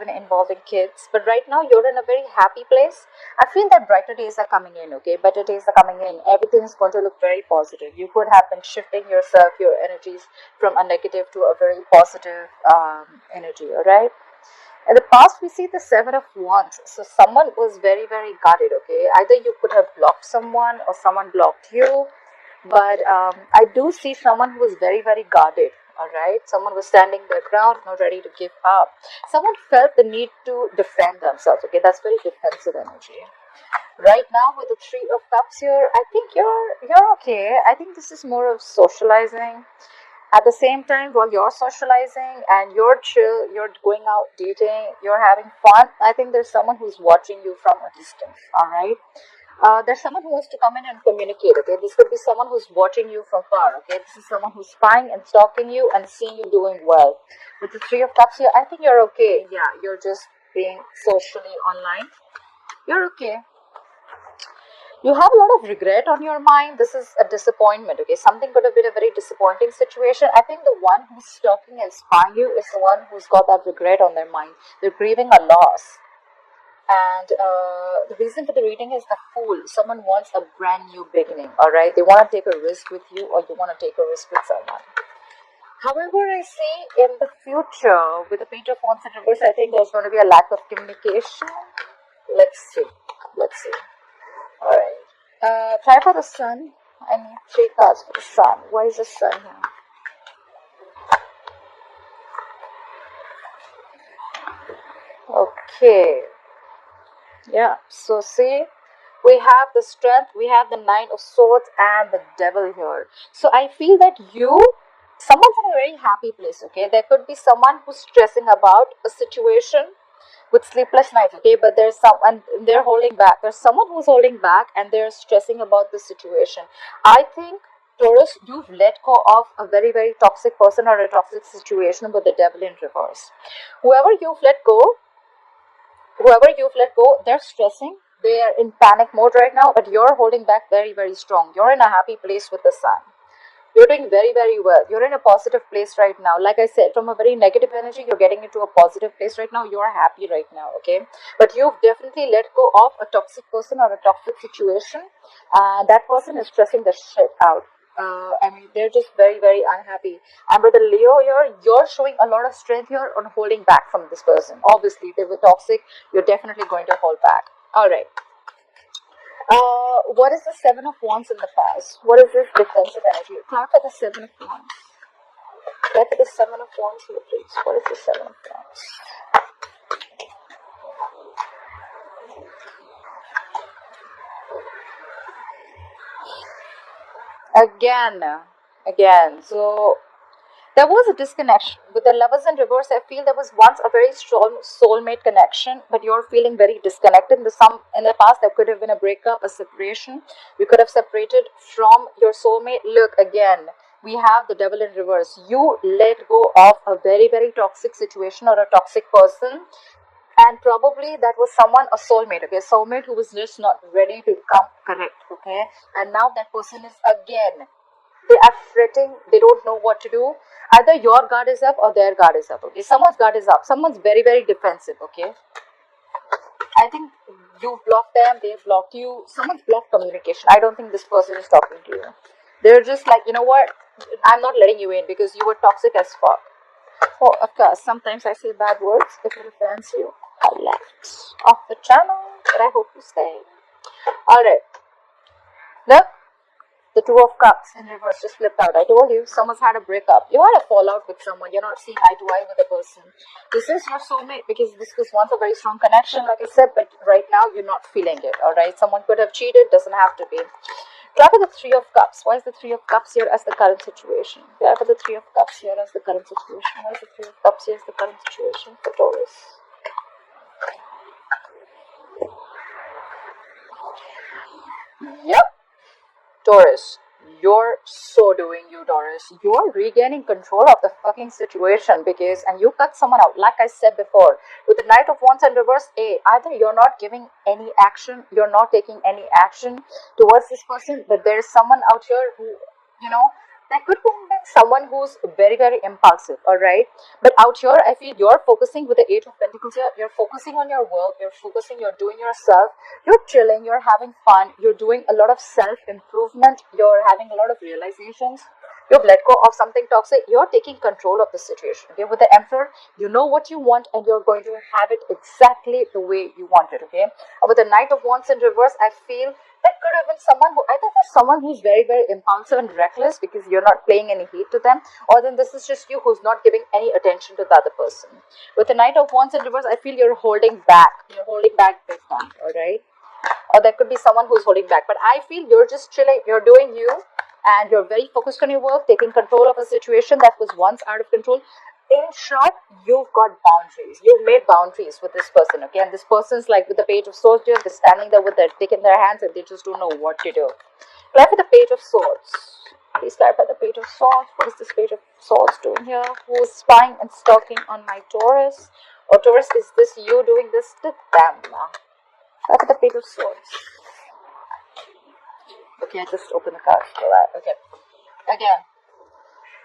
even involving kids. But right now, you're in a very happy place. I feel that brighter days are coming in, okay? Better days are coming in. Everything is going to look very positive. You could have been shifting yourself, your energies from a negative to a very positive energy, all right? In the past, we see the Seven of Wands. So someone was very, very guarded, okay? Either you could have blocked someone or someone blocked you. But I do see someone who was very, very guarded, all right? Someone was standing their ground, not ready to give up. Someone felt the need to defend themselves, okay? That's very defensive energy. Right now, with the Three of Cups here, I think you're okay. I think this is more of socializing. At the same time, while you're socializing and you're chill, you're going out dating, you're having fun, I think there's someone who's watching you from a distance, all right? There's someone who wants to come in and communicate, okay? This could be someone who's watching you from far, okay? This is someone who's spying and stalking you and seeing you doing well. With the Three of Cups here, I think you're okay. Yeah, you're just being socially online. You're okay. You have a lot of regret on your mind. This is a disappointment, okay? Something could have been a very disappointing situation. I think the one who's stalking and spying you is the one who's got that regret on their mind. They're grieving a loss. And the reason for the reading is the Fool. Someone wants a brand new beginning, all right? They want to take a risk with you, or you want to take a risk with someone. However, I see in the future, with the Page of Wands in reverse, I think there's going to be a lack of communication. Let's see. Let's see. All right. Try for the Sun. I need 3 cards for the Sun. Why is the Sun here? Okay. Yeah. So see, we have the Strength, we have the Nine of Swords, and the Devil here. So I feel that someone's in a very happy place. Okay, there could be someone who's stressing about a situation with sleepless nights, okay, but there's someone, they're holding back. There's someone who's holding back and they're stressing about the situation. I think, Taurus, you've let go of a very, very toxic person or a toxic situation with the Devil in reverse. Whoever you've let go, they're stressing, they are in panic mode right now, but you're holding back very, very strong. You're in a happy place with the Sun. You're doing very, very well. You're in a positive place right now. Like I said, from a very negative energy, you're getting into a positive place right now. You're happy right now, okay? But you've definitely let go of a toxic person or a toxic situation. That person is stressing the shit out. I mean, they're just very, very unhappy. And with the Leo here, you're showing a lot of strength here on holding back from this person. Obviously, if they were toxic, you're definitely going to hold back. All right. What is the Seven of Wands in the past? What is this defensive energy? Clarify the Seven of Wands. Clarify the Seven of Wands here, please. What is the Seven of Wands? Again. So there was a disconnection with the Lovers in reverse. I feel there was once a very strong soulmate connection, but you're feeling very disconnected. In the past, there could have been a breakup, a separation. You could have separated from your soulmate. Look, again, we have the Devil in reverse. You let go of a very, very toxic situation or a toxic person, and probably that was someone, a soulmate, okay, soulmate who was just not ready to come correct, okay, and now that person is again, they are fretting, they don't know what to do. Either your guard is up or their guard is up, okay? Someone's guard is up, someone's very, very defensive, okay? I think you blocked them, they blocked you, someone's blocked communication. I don't think this person is talking to you. They're just like, you know what, I'm not letting you in because you were toxic as fuck. Oh, of course, sometimes I say bad words. If it offends you, I left off the channel, but I hope you stay. Alright, look. The Two of Cups in reverse just flipped out. I told you, someone's had a breakup. You had a fallout with someone. You're not seeing eye to eye with a person. This is your soulmate because this was once a very strong connection, like I said, but right now you're not feeling it, alright? Someone could have cheated, doesn't have to be. Grab the Three of Cups. Why is the Three of Cups here as the current situation? Grab the Three of Cups here as the current situation. Why is the Three of Cups here as the current situation for Taurus? Yep. Taurus, you're so doing you, Taurus. You're regaining control of the fucking situation and you cut someone out. Like I said before, with the Knight of Wands in reverse, either you're not giving any action, you're not taking any action towards this person, but there's someone out here who, there could have been someone who's very, very impulsive, all right? But out here, I feel you're focusing with the Eight of Pentacles here. You're focusing on your work, you're doing yourself, you're chilling, you're having fun, you're doing a lot of self improvement, you're having a lot of realizations. You've let go of something toxic. You're taking control of the situation. Okay, with the Emperor, you know what you want, and you're going to have it exactly the way you want it. Okay, with the Knight of Wands in reverse, I feel that could have been someone who, I think there's someone who's very, very impulsive and reckless because you're not playing any heed to them, or then this is just you who's not giving any attention to the other person. With the Knight of Wands in reverse, I feel you're holding back. You're holding back big time. All right, or there could be someone who's holding back, but I feel you're just chilling. You're doing you, and you're very focused on your work, taking control of a situation that was once out of control. In short, you've got boundaries. You've made boundaries with this person, okay? And this person's like with the Page of Swords here, they're standing there with their dick in their hands and they just don't know what to do. Clarify the Page of Swords. Please clarify the Page of Swords. What is this Page of Swords doing here? Who is spying and stalking on my Taurus? Or Taurus, is this you doing this to them? Clarify the Page of Swords. Okay, I just opened the cards for that. Okay. Again.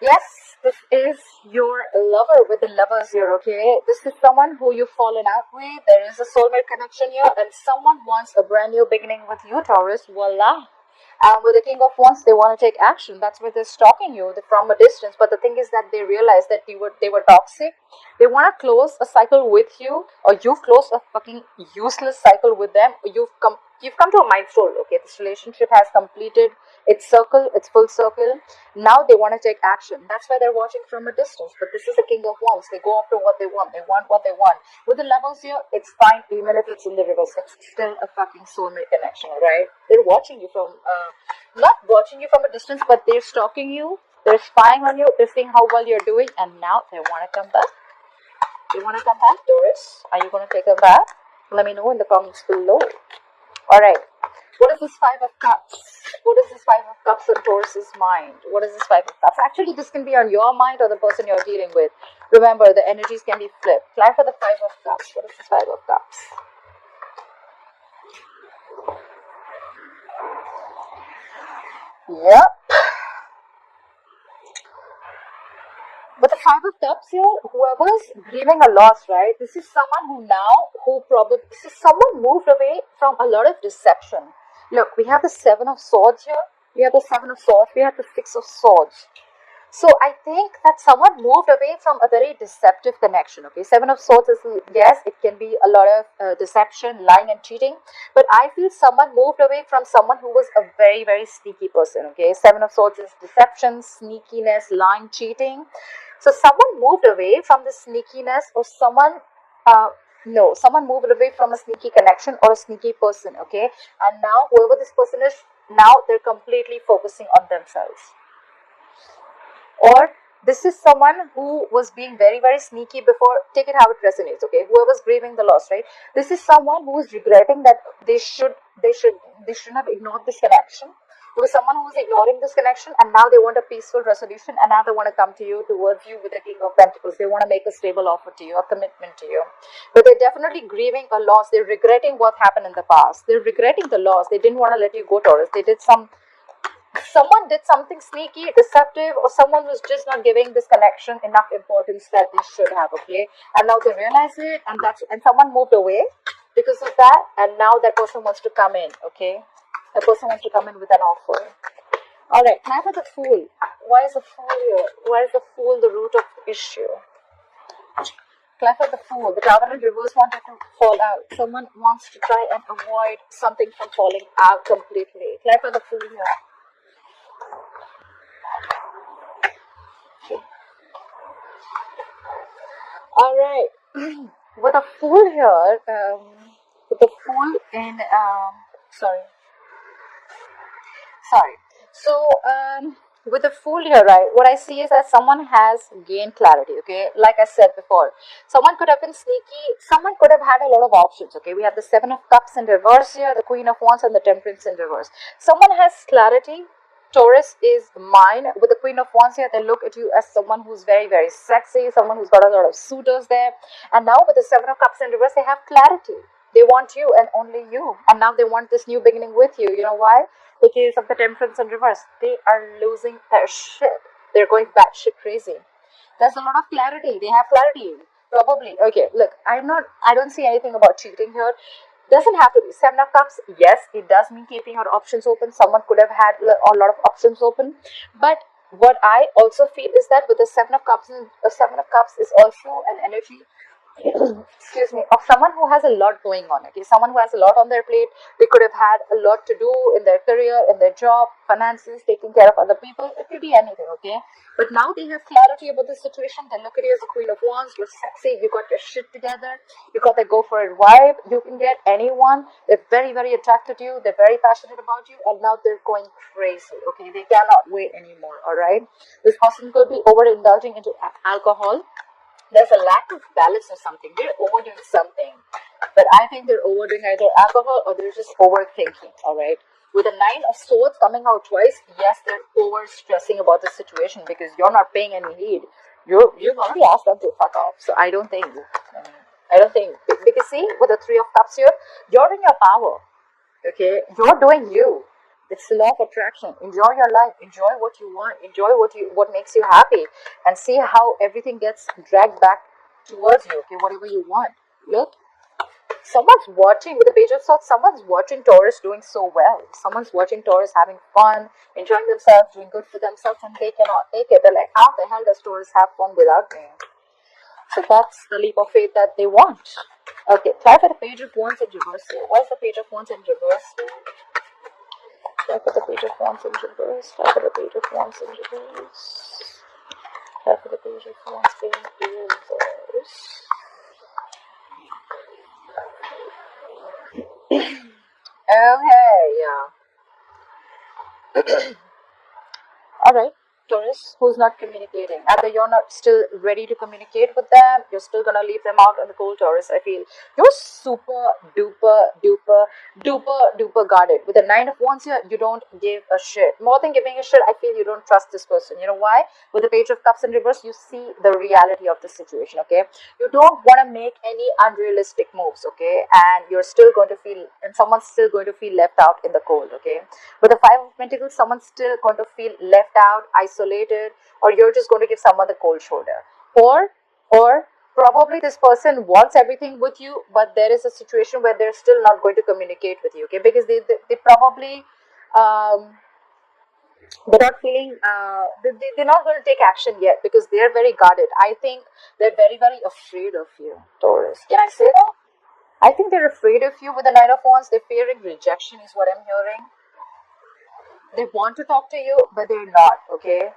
Yes, this is your lover with the lovers here, okay? This is someone who you've fallen out with. There is a soulmate connection here, and someone wants a brand new beginning with you, Taurus. Voila. With the King of Wands, they want to take action. That's why they're stalking you from a distance. But the thing is that they realize that they were toxic. They want to close a cycle with you, or you've closed a fucking useless cycle with them. You've come to a milestone, okay? This relationship has completed its circle, its full circle. Now they want to take action. That's why they're watching from a distance. But this is the King of Wands. They go after what they want. They want what they want. With the Lovers here, it's fine even if it's in the reverse. It's still a fucking soulmate connection, alright? They're watching you from, not watching you from a distance, but they're stalking you. They're spying on you. They're seeing how well you're doing. And now they want to come back. They want to come back, Taurus. Are you going to take them back? Let me know in the comments below. Alright, what is this Five of Cups? What is this Five of Cups on Taurus's mind? What is this Five of Cups? Actually, this can be on your mind or the person you're dealing with. Remember, the energies can be flipped. Clarify the Five of Cups. What is this Five of Cups? Yep. But the Five of Cups here, whoever's grieving a loss, right? This is someone this is someone moved away from a lot of deception. Look, we have the Seven of Swords here. We have the Seven of Swords. We have the Six of Swords. So I think that someone moved away from a very deceptive connection, okay? Seven of Swords is, yes, it can be a lot of deception, lying and cheating. But I feel someone moved away from someone who was a very, very sneaky person, okay? Seven of Swords is deception, sneakiness, lying, cheating. So someone moved away from the sneakiness, or someone moved away from a sneaky connection or a sneaky person, okay? And now whoever this person is, now they're completely focusing on themselves. Or this is someone who was being very, very sneaky before. Take it how it resonates, okay? Whoever's grieving the loss, right? This is someone who is regretting that they shouldn't have ignored this connection. There was someone who was ignoring this connection, and now they want a peaceful resolution, and now they want to come to you, towards you, with the King of Pentacles. They want to make a stable offer to you, a commitment to you. But they're definitely grieving a loss. They're regretting what happened in the past. They're regretting the loss. They didn't want to let you go, Taurus. Someone did something sneaky, deceptive, or someone was just not giving this connection enough importance that they should have, okay? And now they realize it, and someone moved away because of that, and now that person wants to come in, okay? The person wants to come in with an offer. Alright, now for the Fool. Why is the Fool here? Why is the Fool the root of the issue? Clarify the Fool. The Tower in reverse wanted to fall out. Someone wants to try and avoid something from falling out completely. Clarify the Fool here. Okay. Alright. With the Fool here, with the Fool in, sorry. So, with the Fool here, right, what I see is that someone has gained clarity, okay? Like I said before, someone could have been sneaky, someone could have had a lot of options, okay? We have the Seven of Cups in reverse here, the Queen of Wands, and the Temperance in reverse. Someone has clarity. Taurus is mine. With the Queen of Wands here, they look at you as someone who's very, very sexy, someone who's got a lot of suitors there. And now with the Seven of Cups in reverse, they have clarity. They want you and only you. And now they want this new beginning with you. You know why? Because of the Temperance in reverse. They are losing their shit. they're going batshit crazy. There's a lot of clarity. They have clarity. Probably. Okay, look, I don't see anything about cheating here. Doesn't have to be. Seven of Cups, yes, it does mean keeping your options open. Someone could have had a lot of options open. But what I also feel is that with the Seven of Cups, Seven of Cups is also an energy, excuse me, of someone who has a lot going on. Okay, someone who has a lot on their plate. They could have had a lot to do in their career, in their job, finances, taking care of other people. It could be anything. Okay, but now they have clarity about the situation. They look at you as the Queen of Wands. You're sexy. You got your shit together. You got the go for it vibe. You can get anyone. They're very, very attracted to you. They're very passionate about you, and now they're going crazy. Okay, they cannot wait anymore. All right, this person could be overindulging into alcohol. There's a lack of balance or something. They're overdoing something. But I think they're overdoing either alcohol or they're just overthinking, alright? With a Nine of Swords coming out twice, yes, they're over stressing about the situation because you're not paying any heed. You've already asked them to fuck off. So I don't think, because see, with the Three of Cups here, you're in your power, okay? You're doing you. It's the law of attraction. Enjoy your life. Enjoy what you want. Enjoy what makes you happy, and see how everything gets dragged back towards you. Okay, whatever you want. Look, someone's watching with the Page of Swords. Someone's watching Taurus doing so well. Someone's watching Taurus having fun, enjoying themselves, doing good for themselves, and they cannot take it. They're like, how the hell does Taurus have fun without me? So that's the leap of faith that they want. Okay, try for the Page of Wands in reverse here. Why is the Page of Wands in reverse here? Try for the Page of Wands in reverse. Try for the Page of Wands in reverse. Try for the Page of Wands in reverse. Okay, yeah. Alright, Taurus, who's not communicating. Either you're not still ready to communicate with them, you're still gonna leave them out on the cold, Taurus. I feel you're super duper guarded. With the Nine of Wands here, you don't give a shit. More than giving a shit, I feel you don't trust this person. You know why? With the Page of Cups in reverse, you see the reality of the situation, okay? You don't want to make any unrealistic moves, okay? And you're still going to feel, and someone's still going to feel left out in the cold, okay? With the Five of Pentacles, someone's still going to feel left out, isolated, or you're just going to give someone the cold shoulder. Or probably this person wants everything with you, but there is a situation where they're still not going to communicate with you, okay? Because they probably they're not feeling they're not going to take action yet because they're very guarded. I think they're very, very afraid of you, Taurus. Can I say that? I think they're afraid of you with the Nine of Wands. They're fearing rejection is what I'm hearing. They want to talk to you, but they're not, okay?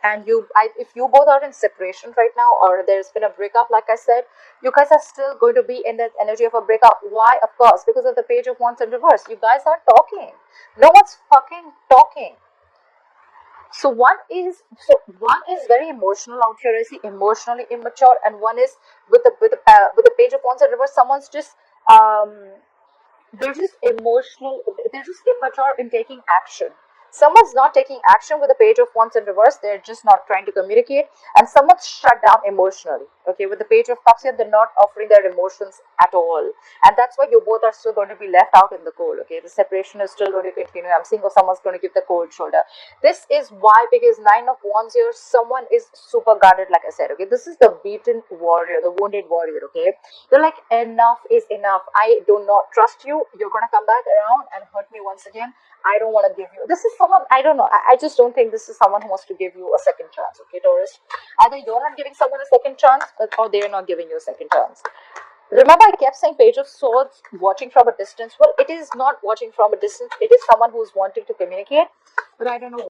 And if you both are in separation right now, or there's been a breakup, like I said, you guys are still going to be in that energy of a breakup. Why? Of course, because of the Page of Wands in reverse. You guys aren't talking. No one's fucking talking. So one is very emotional out here. I see emotionally immature, and one is with the Page of Wands in reverse. Someone's just they're just emotional. They're just immature in taking action. Someone's not taking action with the Page of Wands in reverse. They're just not trying to communicate. And someone's shut down emotionally. Okay, with the Page of Cups here, they're not offering their emotions at all. And that's why you both are still going to be left out in the cold. Okay, the separation is still going to continue. I'm seeing someone's going to give the cold shoulder. This is why, because Nine of Wands here, someone is super guarded, like I said. Okay, this is the beaten warrior, the wounded warrior. Okay, they're like, enough is enough. I do not trust you. You're going to come back around and hurt me once again. I don't want to give you. This is someone, I don't know. I just don't think this is someone who wants to give you a second chance. Okay, Taurus? Either you're not giving someone a second chance, or they're not giving you a second chance. Remember, I kept saying Page of Swords, watching from a distance. Well, it is not watching from a distance. It is someone who's wanting to communicate. But I don't know.